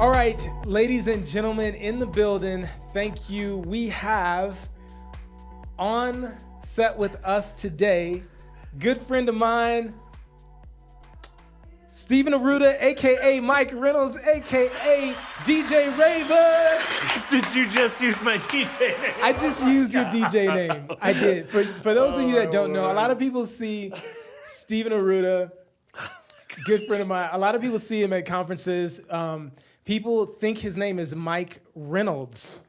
All right, ladies and gentlemen in the building, thank you. We have on set with us today, good friend of mine, Stephen Arruda, aka Mike Reynolds, aka DJ Raver. Did you just use my DJ name? I just used your DJ name. I did. For those of you that don't know, a lot of people see Stephen Arruda, good friend of mine. A lot of people see him at conferences. People think his name is Mike Reynolds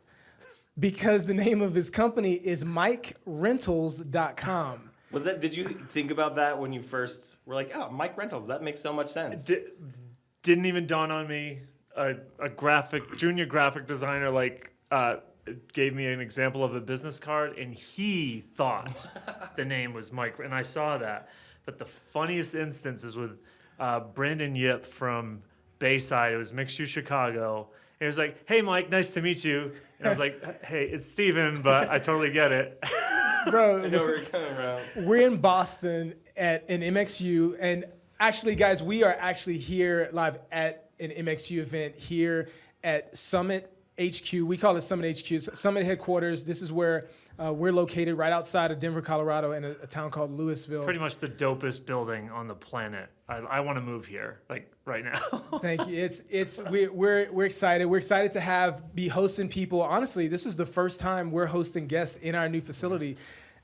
because the name of his company is MikeRentals.com. Did you think about that when you first were like, oh, Mike Rentals, that makes so much sense? Didn't even dawn on me. A junior graphic designer gave me an example of a business card, and he thought the name was Mike, and I saw that. But the funniest instance is with Brandon Yip from Bayside. It was MxU Chicago. And he was like, hey, Mike, nice to meet you. And I was like, hey, it's Steven, but I totally get it. Bro, I know where you're coming from. We're in Boston at an MxU, and actually, guys, we are actually here live at an MxU event here at Summit HQ. We call it Summit HQ, Summit headquarters. This is where we're located, right outside of Denver, Colorado, in a town called Louisville. Pretty much the dopest building on the planet. I want to move here, like right now. Thank you. We're excited. We're excited to be hosting people. Honestly, this is the first time we're hosting guests in our new facility.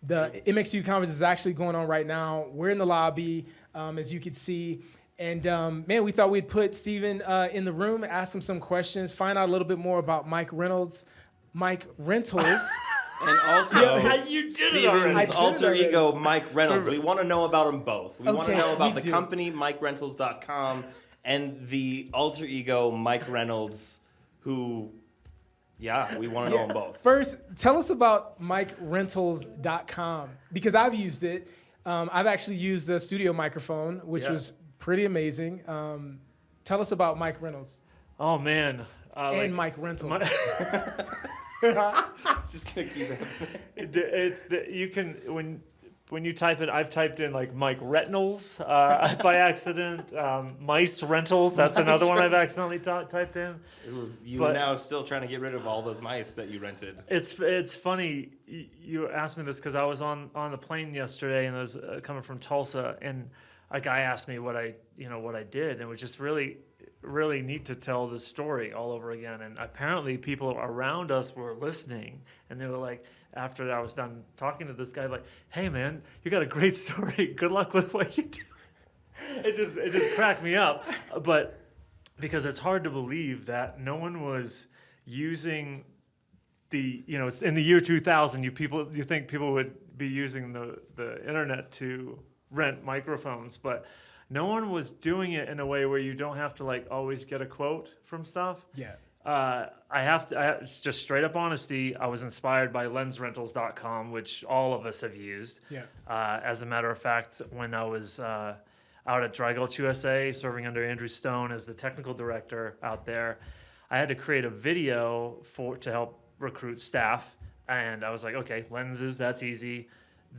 The MxU conference is actually going on right now. We're in the lobby, as you can see. And man, we thought we'd put Stephen in the room, ask him some questions, find out a little bit more about Mike Reynolds, Mike Rentals. And also, you Steven's alter ego, Mike Reynolds. We want to know about them both. We want to know about the company, MikeRentals.com, and the alter ego, Mike Reynolds, who, we want to know them both. First, tell us about MikeRentals.com, because I've used it. I've actually used the studio microphone, which was pretty amazing. Tell us about Mike Reynolds. Oh, man. And Mike Rentals. It's just gonna keep it. You can when you type it. I've typed in like Mike Reynolds by accident. Mice Rentals. That's another one I've accidentally typed in. You are now still trying to get rid of all those mice that you rented. It's funny you asked me this because I was on the plane yesterday and I was coming from Tulsa, and a guy asked me what I did, and it was just really neat to tell the story all over again. And apparently people around us were listening, and they were like, after I was done talking to this guy, like, hey man, you got a great story, good luck with what you do. It just cracked me up. But because it's hard to believe that no one was using it's in the year 2000, you think people would be using the internet to rent microphones, but no one was doing it in a way where you don't have to like always get a quote from stuff. Yeah. It's just straight up honesty. I was inspired by LensRentals.com, which all of us have used. Yeah. As a matter of fact, when I was out at Dry Gulch USA, serving under Andrew Stone as the technical director out there, I had to create a video to help recruit staff. And I was like, okay, lenses, that's easy.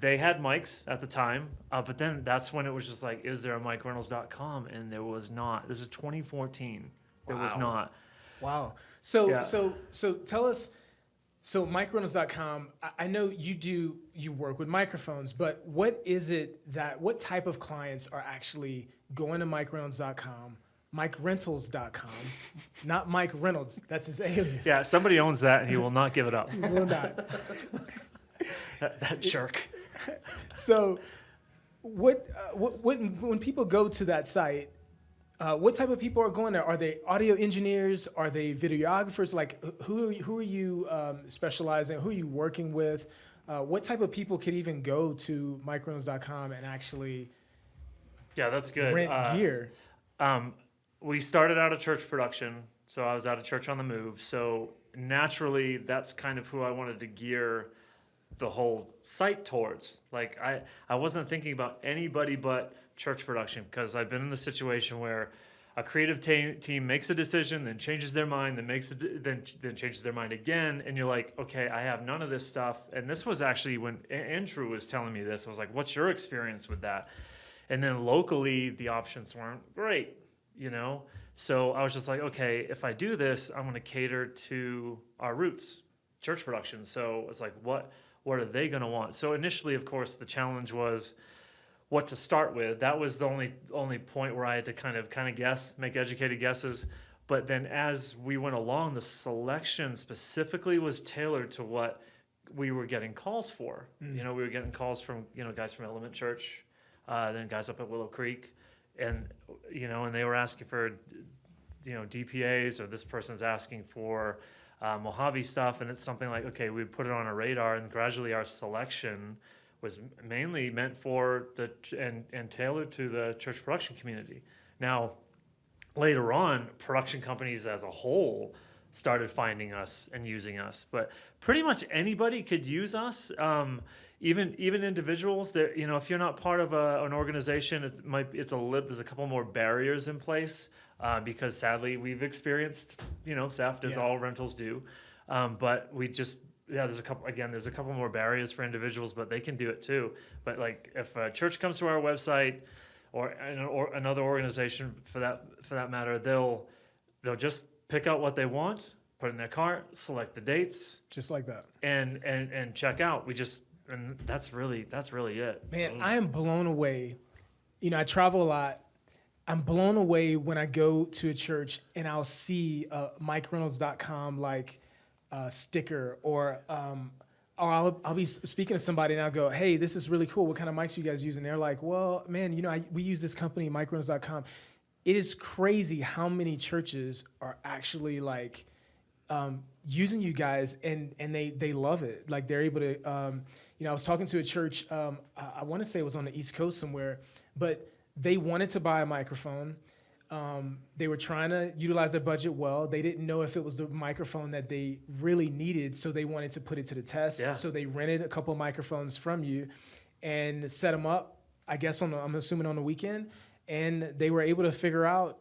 They had mics at the time, but then that's when it was just like, is there a MikeReynolds.com? And there was not. This is 2014. There was not. Wow. So tell us, so MikeReynolds.com, I know you work with microphones, but what type of clients are actually going to MikeReynolds.com, MikeRentals.com, not Mike Reynolds, that's his alias. Yeah, somebody owns that and he will not give it up. He will not. that jerk. So, when people go to that site, what type of people are going there? Are they audio engineers? Are they videographers? Like, who are you specializing? Who are you working with? What type of people could even go to MikeReynolds.com and actually that's good. rent gear? We started out a church production, so I was at a church on the move. So naturally, that's kind of who I wanted to gear the whole site towards. Like I wasn't thinking about anybody but church production, because I've been in the situation where a creative team makes a decision, then changes their mind, then changes their mind again, and you're like, okay, I have none of this stuff. And this was actually when Andrew was telling me this, I was like, what's your experience with that? And then locally, the options weren't great. you know? So I was just like, okay, if I do this, I'm going to cater to our roots, church production. So it's like, what are they going to want? So initially, of course, the challenge was what to start with. That was the only point where I had to kind of guess, make educated guesses. But then as we went along, the selection specifically was tailored to what we were getting calls for. You know, we were getting calls from, you know, guys from Element Church, then guys up at Willow Creek, and, you know, and they were asking for, you know, DPAs, or this person's asking for Mojave stuff, and it's something like, okay, we put it on a radar, and gradually our selection was mainly meant for and tailored to the church production community. Now, later on, production companies as a whole started finding us and using us, but pretty much anybody could use us. Even individuals. There, you know, if you're not part of an organization, there's a couple more barriers in place because sadly we've experienced, you know, theft, as all rentals do. But we just there's a couple more barriers for individuals, but they can do it too. But like if a church comes to our website, or another organization for that matter, they'll just pick out what they want, put it in their cart, select the dates, just like that, and check out. And that's really it. Man, I am blown away. You know, I travel a lot. I'm blown away when I go to a church and I'll see a MikeReynolds.com like sticker, or I'll be speaking to somebody and I'll go, hey, this is really cool. What kind of mics you guys use? And they're like, well, man, you know, we use this company, MikeReynolds.com. It is crazy how many churches are actually like using you guys, and they love it. Like they're able to, you know, I was talking to a church, I want to say it was on the East Coast somewhere, but they wanted to buy a microphone. They were trying to utilize their budget well. They didn't know if it was the microphone that they really needed, so they wanted to put it to the test. Yeah. So they rented a couple of microphones from you and set them up, I guess, I'm assuming on the weekend, and they were able to figure out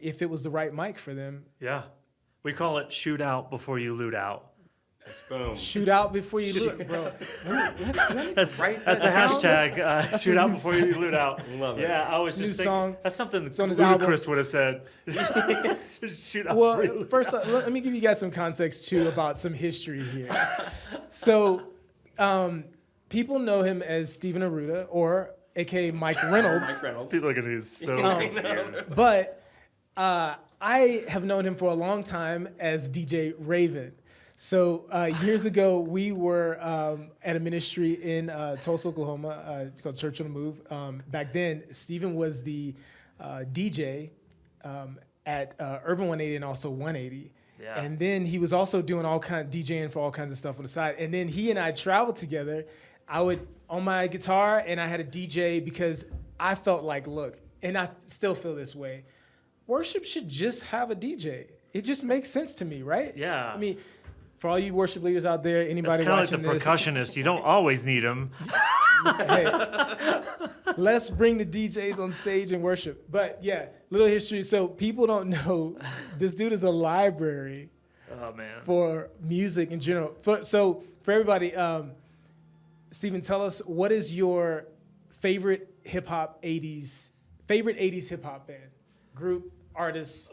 if it was the right mic for them. Yeah. We call it shoot out before you loot out. Boom. Shoot out before you loot, bro. That's a hashtag. Shoot out before you loot out. Love it. Yeah, I was New just thinking, song. that's something It's on his album. Ludacris would have said. Shoot out before you Well, loot first, out. let me give you guys some context, too, about some history here. So, people know him as Stephen Arruda, or a.k.a. Mike Reynolds. Mike Reynolds. People are going to be so confused. But I have known him for a long time as DJ Raven. So years ago, we were at a ministry in Tulsa, Oklahoma. It's called Church on the Move. Back then, Stephen was the DJ at Urban 180 and also 180. Yeah. And then he was also doing DJing for all kinds of stuff on the side. And then he and I traveled together. I would on my guitar, and I had a DJ because I felt like, look, and I still feel this way. Worship should just have a DJ. It just makes sense to me, right? Yeah. I mean, for all you worship leaders out there, anybody It's kind of watching like the percussionist. You don't always need them. hey, let's bring the DJs on stage and worship. But yeah, little history. So people don't know this dude is a library Oh, man. for music in general. So for everybody, Stephen, tell us, what is your favorite hip-hop 80s hip-hop band? Group, artist?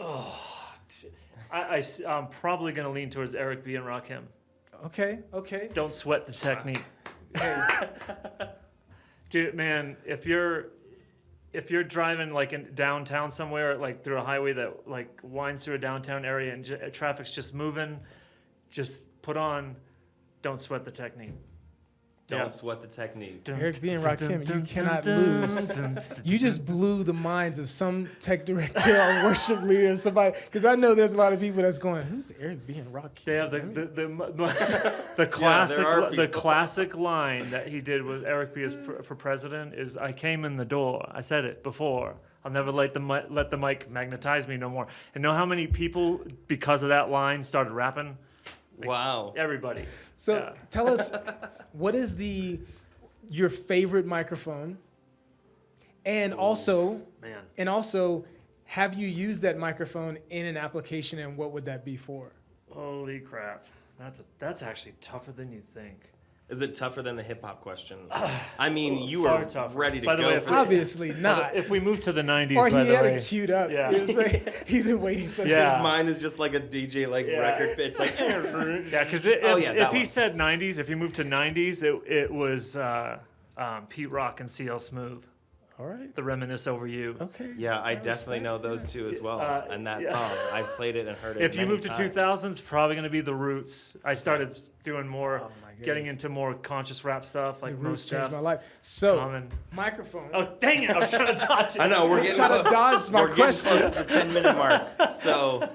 I'm probably going to lean towards Eric B. and Rakim. Okay. Don't sweat the technique. Dude, man, if you're driving like in downtown somewhere, like through a highway that like winds through a downtown area and traffic's just moving, just put on Don't Sweat the Technique. Don't sweat the technique. Eric B. and Rakim, you cannot lose. You just blew the minds of some tech director or worship leader, somebody, because I know there's a lot of people that's going, who's Eric B. and Rakim? They have the classic line that he did with Eric B. for president is, "I came in the door. I said it before. I'll never let the mic magnetize me no more." And know how many people, because of that line, started rapping? Wow. Everybody. So Yeah. tell us, what is your favorite microphone? And also, have you used that microphone in an application, and what would that be for? Holy crap. That's actually tougher than you think. Is it tougher than the hip hop question? I mean, you far were tougher. ready to By the go way, for it. Obviously not. If we move to the 90s, Or by he the had way, it queued up. Yeah. It was like, he's been waiting for Yeah. His mind is just like a DJ record. It's like yeah, because if he said 90s, if he moved to 90s, it was Pete Rock and CL Smooth. All right. The Reminisce Over You. Okay. yeah, I definitely know those two as well. And that yeah. song, I've played it and heard it. If you many move to times. 2000s, probably going to be The Roots. I started doing more, Oh, my goodness. getting into more conscious rap stuff, like The Roots Mos changed Def, my life. So, Common. microphone. Oh, dang it. I was trying to dodge it. I know we're getting Trying to close. dodge my We're getting question. close to the 10-minute mark. So,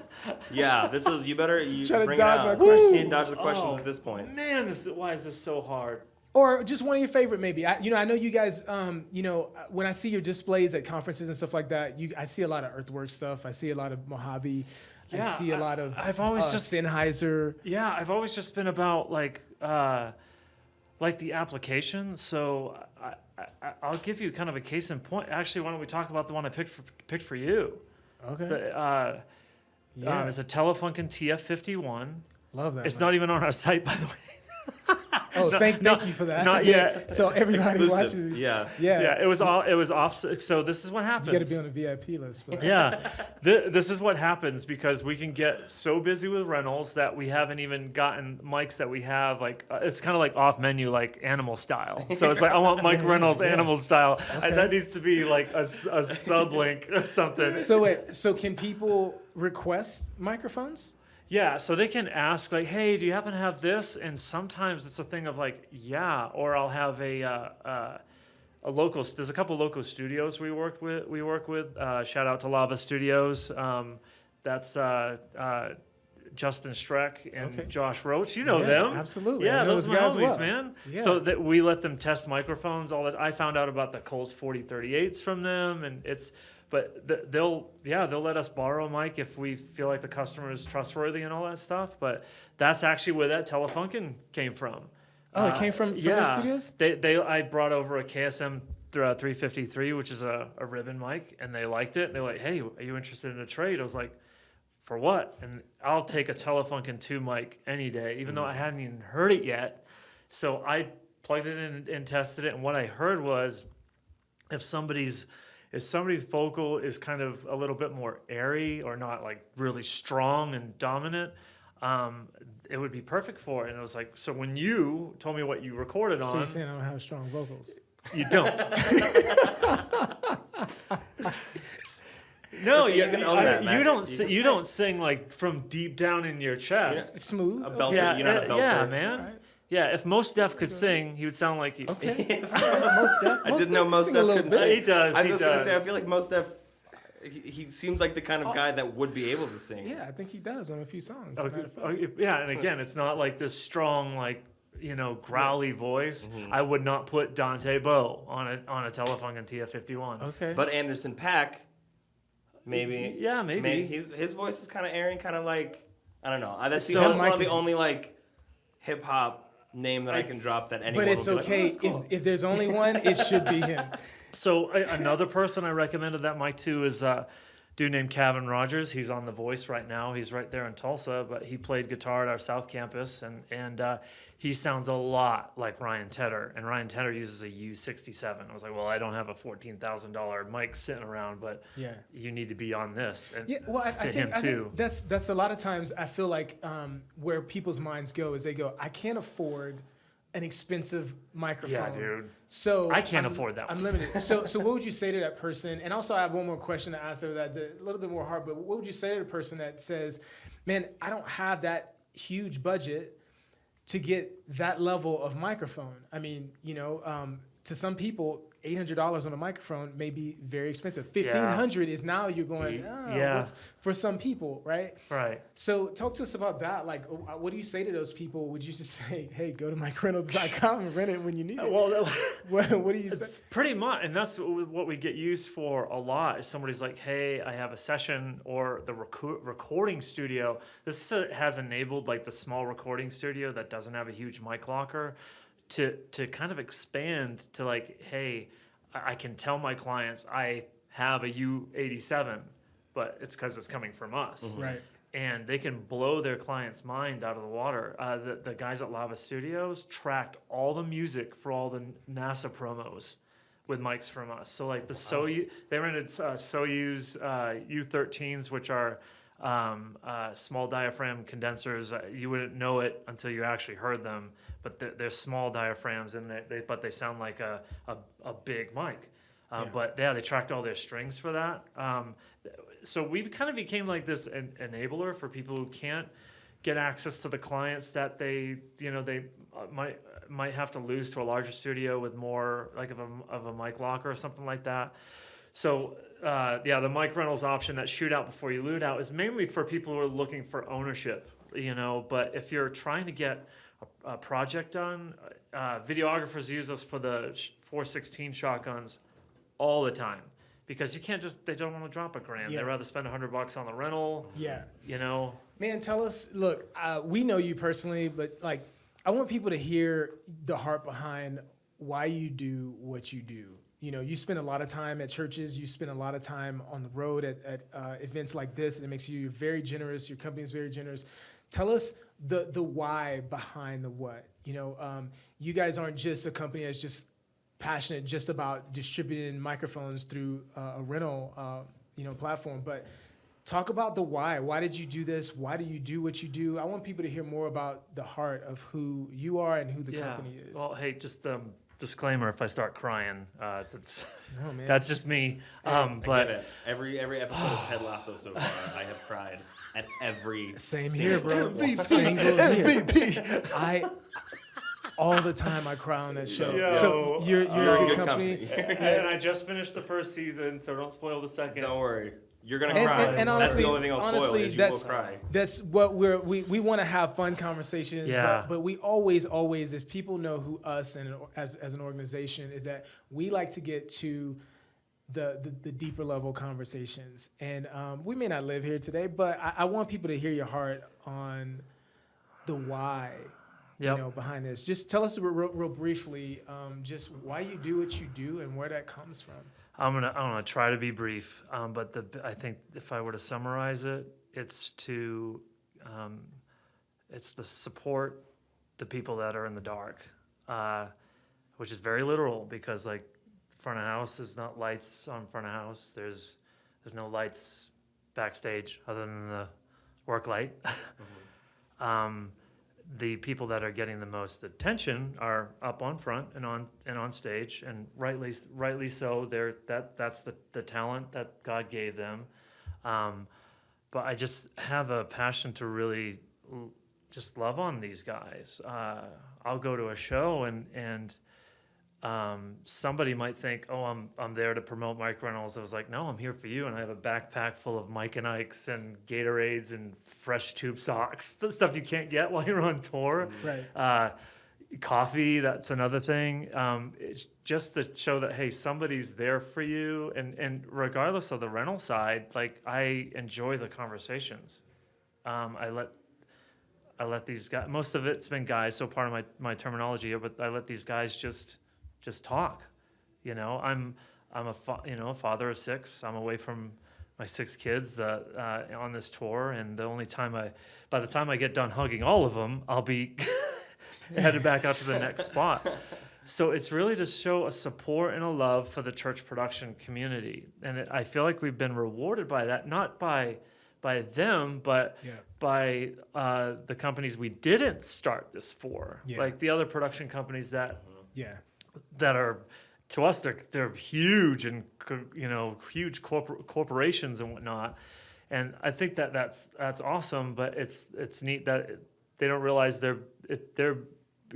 yeah, this is you better Try to bring dodge it my out. question. You can't dodge the questions Oh, at this point. Man, why is this so hard? Or just one of your favorite, maybe. I know you guys. When I see your displays at conferences and stuff like that, I see a lot of Earthwork stuff. I see a lot of Mojave. I Yeah, see a lot of. I've always just Sennheiser. Yeah, I've always just been about like the application. So I'll give you kind of a case in point. Actually, why don't we talk about the one I picked for you? Okay. It's a Telefunken TF51. Love that. It's man. not even on our site, by the way. Oh, thank you for that. Not yet. So everybody Exclusive. watching this. Yeah. Yeah, it was off. So this is what happens. You got to be on the VIP list. For that. Yeah, this is what happens because we can get so busy with rentals that we haven't even gotten mics that we have. Like it's kind of like off menu, like animal style. So it's like I want Mike Reynolds animal style. Okay. That needs to be like a sub link or something. So wait. So can people request microphones? Yeah, so they can ask like, "Hey, do you happen to have this?" And sometimes it's a thing of like, "Yeah," or I'll have a local. There's a couple local studios we work with. Shout out to Lava Studios. That's Justin Streck and Okay. Josh Roach. You know Yeah, them, absolutely. I Yeah, know those are those my guys homies, well. man. Yeah. So that we let them test microphones. All that I found out about the Coles 4038s from them, and it's. But they'll let us borrow a mic if we feel like the customer is trustworthy and all that stuff. But that's actually where that Telefunken came from. Oh, it came from those studios? I brought over a KSM 353, which is a ribbon mic, and they liked it. They're like, "Hey, are you interested in a trade?" I was like, "For what?" And I'll take a Telefunken 2 mic any day, even though I hadn't even heard it yet. So I plugged it in and tested it, and what I heard was if somebody's vocal is kind of a little bit more airy or not like really strong and dominant, it would be perfect for it. And it was like, so when you told me what you recorded on, So you're saying I don't have strong vocals? you don't. No, You can own that, Max. you don't sing like from deep down in your chest. Smooth. A belter. Yeah, You're not a belter. yeah, man. Alright. Yeah, if Mos Def could sing, he would sound like you. Okay. I didn't know Mos sing Def a little couldn't bit. sing. He does, I he was going to say, I does. feel like Mos Def, he seems like the kind of guy that would be able to sing. Yeah, I think he does on a few songs. as a matter of fact. Yeah, and again, it's not like this strong, like growly voice. I would not put Dante Bowe on a Telefunken TF51. Okay. But Anderson .Paak, maybe. Yeah, maybe. His voice is kind of airy, kind of like, I don't know. That's So- one Mike of the is- only like hip hop name that I can drop that anyone But it's will be okay. like, oh, that's cool. If there's only one, it should be him. So another person I recommended that mic to is a dude named Kevin Rogers. He's on The Voice right now. He's right there in Tulsa, but he played guitar at our South Campus, and he sounds a lot like Ryan Tedder. And Ryan Tedder uses a U67. I was like, well, I don't have a $14,000 mic sitting around, but Yeah. you need to be on this. And Yeah, well, I to think, him too. that's a lot of times I feel like where people's minds go is they go, I can't afford an expensive microphone. Yeah, dude. So I can't I'm- afford that I'm one. limited. So what would you say to that person? And also I have one more question to ask of that, a little bit more hard, but what would you say to the person that says, man, I don't have that huge budget to get that level of microphone? I mean, to some people, $800 on a microphone may be very expensive. $1,500 is now you're going, Yeah. for some people, right? Right. So talk to us about that. Like, what do you say to those people? Would you just say, hey, go to MikeReynolds.com and rent it when you need it? Well, What do you say? pretty much, and that's what we get used for a lot. Is somebody's like, "Hey, I have a session," or the recording studio. This has enabled like the small recording studio that doesn't have a huge mic locker to kind of expand to like, "Hey, I can tell my clients I have a U87, but it's because it's coming from us." Right. and they can blow their client's mind out of the water. The guys at Lava Studios tracked all the music for all the NASA promos with mics from us. So like the Soyuz, they rented Soyuz U13s, which are small diaphragm condensers. You wouldn't know it until you actually heard them, but they're small diaphragms, and they sound like a big mic. But they tracked all their strings for that. So we kind of became like this enabler for people who can't get access to the clients that they might have to lose to a larger studio with more like of a mic locker or something like that. So the mic rentals option, that shoot out before you loot out, is mainly for people who are looking for ownership. But if you're trying to get a project done, videographers use us for the 416 shotguns all the time. Because they don't want to drop $1,000. Yeah. They'd rather spend $100 on the rental. Yeah. Man, tell us, look, we know you personally, but like, I want people to hear the heart behind why you do what you do. You spend a lot of time at churches, you spend a lot of time on the road at events like this, and it makes you very generous, your company is very generous. Tell us the why behind the what. You guys aren't just a company that's just passionate just about distributing microphones through a rental platform, but talk about the why. Why did you do this? Why do you do what you do? I want people to hear more about the heart of who you are and who the company is. Well, hey, just disclaimer: if I start crying, that's man. that's just me. I get it. Every episode of Ted Lasso so far, I have cried at every Same here, bro. MVP. All the time I cry on that show. Yo, so you're a good company. And I just finished the first season, so don't spoil the second. Don't worry. You're going to cry. And honestly, that's the only thing I'll spoil is you will cry. That's what we want to have fun conversations. Yeah. But we always, if people know who us and as an organization is, that we like to get to the deeper level conversations. And we may not live here today, but I want people to hear your heart on the why. Behind this. Just tell us real briefly, just why you do what you do and where that comes from. I'm gonna try to be brief, but I think if I were to summarize it, it's to support the people that are in the dark, which is very literal, because like front of house is not lights on front of house. There's no lights backstage other than the work light. Mm-hmm. The people that are getting the most attention are up on front and on stage, and rightly so. That's the talent that God gave them. But I just have a passion to really just love on these guys. I'll go to a show and somebody might think, oh, I'm there to promote mic rentals. I was like, no, I'm here for you, and I have a backpack full of Mike and Ikes and Gatorades and fresh tube socks, the stuff you can't get while you're on tour. Right. Coffee, that's another thing. It's just to show that, hey, somebody's there for you, and regardless of the rental side, like, I enjoy the conversations. I let these guys, most of it's been guys, so part of my terminology here, but I let these guys just talk. I'm a father of 6. I'm away from my 6 kids on this tour, and by the time I get done hugging all of them, I'll be headed back out to the next spot. So it's really to show a support and a love for the church production community, and I feel like we've been rewarded by that, not by them, but by the companies we didn't start this for, like the other production companies that are, to us, they're huge, and huge corporations and whatnot. And I think that's awesome, but it's neat that they don't realize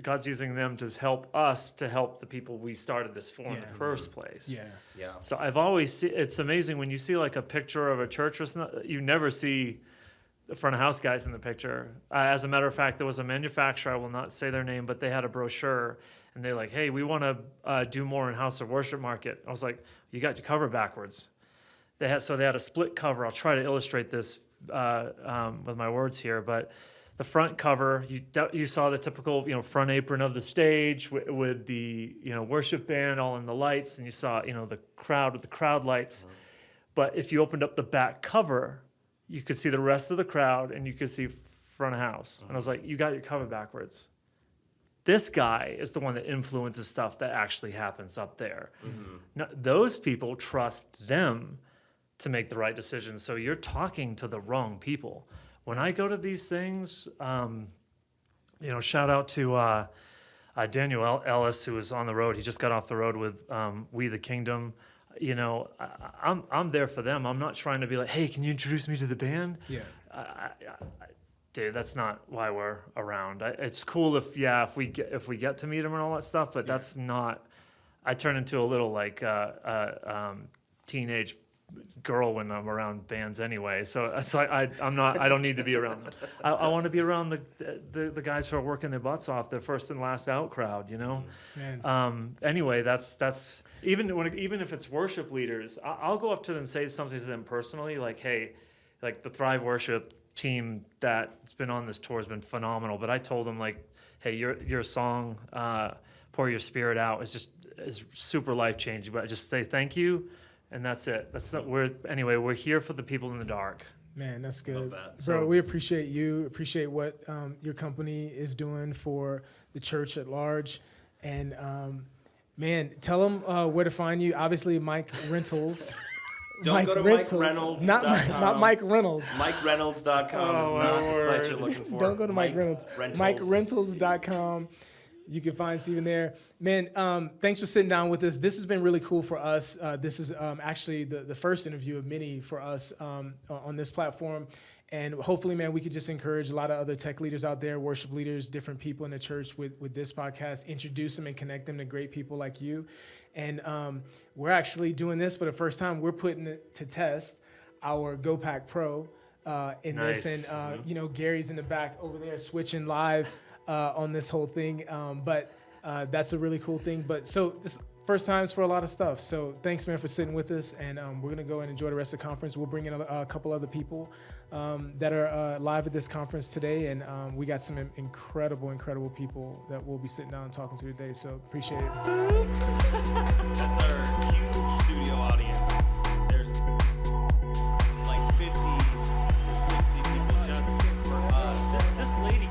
God's using them to help us to help the people we started this for in the first place. Yeah. So I've always it's amazing when you see like a picture of a church, you never see the front of house guys in the picture. As a matter of fact, there was a manufacturer, I will not say their name, but they had a brochure, and they're like, hey, we want to do more in house of worship market. I was like, you got your cover backwards. They had a split cover. I'll try to illustrate this with my words here, but the front cover, you saw the typical front apron of the stage with the worship band all in the lights, and you saw the crowd with the crowd lights. Mm-hmm. But if you opened up the back cover, you could see the rest of the crowd and you could see front of house. And I was like, you got your cover backwards. This guy is the one that influences stuff that actually happens up there. Now, those people trust them to make the right decisions. So you're talking to the wrong people. When I go to these things, shout out to Daniel Ellis, who was on the road. He just got off the road with We the Kingdom. I'm there for them. I'm not trying to be like, hey, can you introduce me to the band? Yeah. Dude, that's not why we're around. It's cool if we get to meet them and all that stuff, but that's not. I turn into a little like teenage girl when I'm around bands anyway. So it's like I don't need to be around them. I want to be around the guys who are working their butts off, the first and last out crowd. Man. Anyway, that's even if it's worship leaders, I'll go up to them and say something to them personally, like, hey, like the Thrive Worship team that's been on this tour has been phenomenal. But I told them, like, hey, your song, Pour Your Spirit Out, is super life changing. But I just say thank you. And that's it. We're here for the people in the dark. Man, that's good. Love that. Bro, we appreciate you. Appreciate what your company is doing for the church at large. And, man, tell them where to find you. Obviously, Mike Rentals. Don't go to MikeReynolds.com. Not Mike Reynolds. MikeReynolds.com is not the site you're looking for. Don't go to Mike Reynolds. Rentals. MikeRentals.com. You can find Stephen there. Man, thanks for sitting down with us. This has been really cool for us. This is actually the first interview of many for us on this platform. And hopefully, man, we could just encourage a lot of other tech leaders out there, worship leaders, different people in the church with this podcast, introduce them and connect them to great people like you. And we're actually doing this for the first time. We're putting it to test our GoPack Pro in this. And, Gary's in the back over there switching live on this whole thing. But that's a really cool thing. But so this first times for a lot of stuff. So thanks, man, for sitting with us. And we're going to go and enjoy the rest of the conference. We'll bring in a couple other people that are live at this conference today. And we got some incredible people that we'll be sitting down and talking to today. So appreciate it. That's our huge studio audience. There's like 50 to 60 people just for us. This lady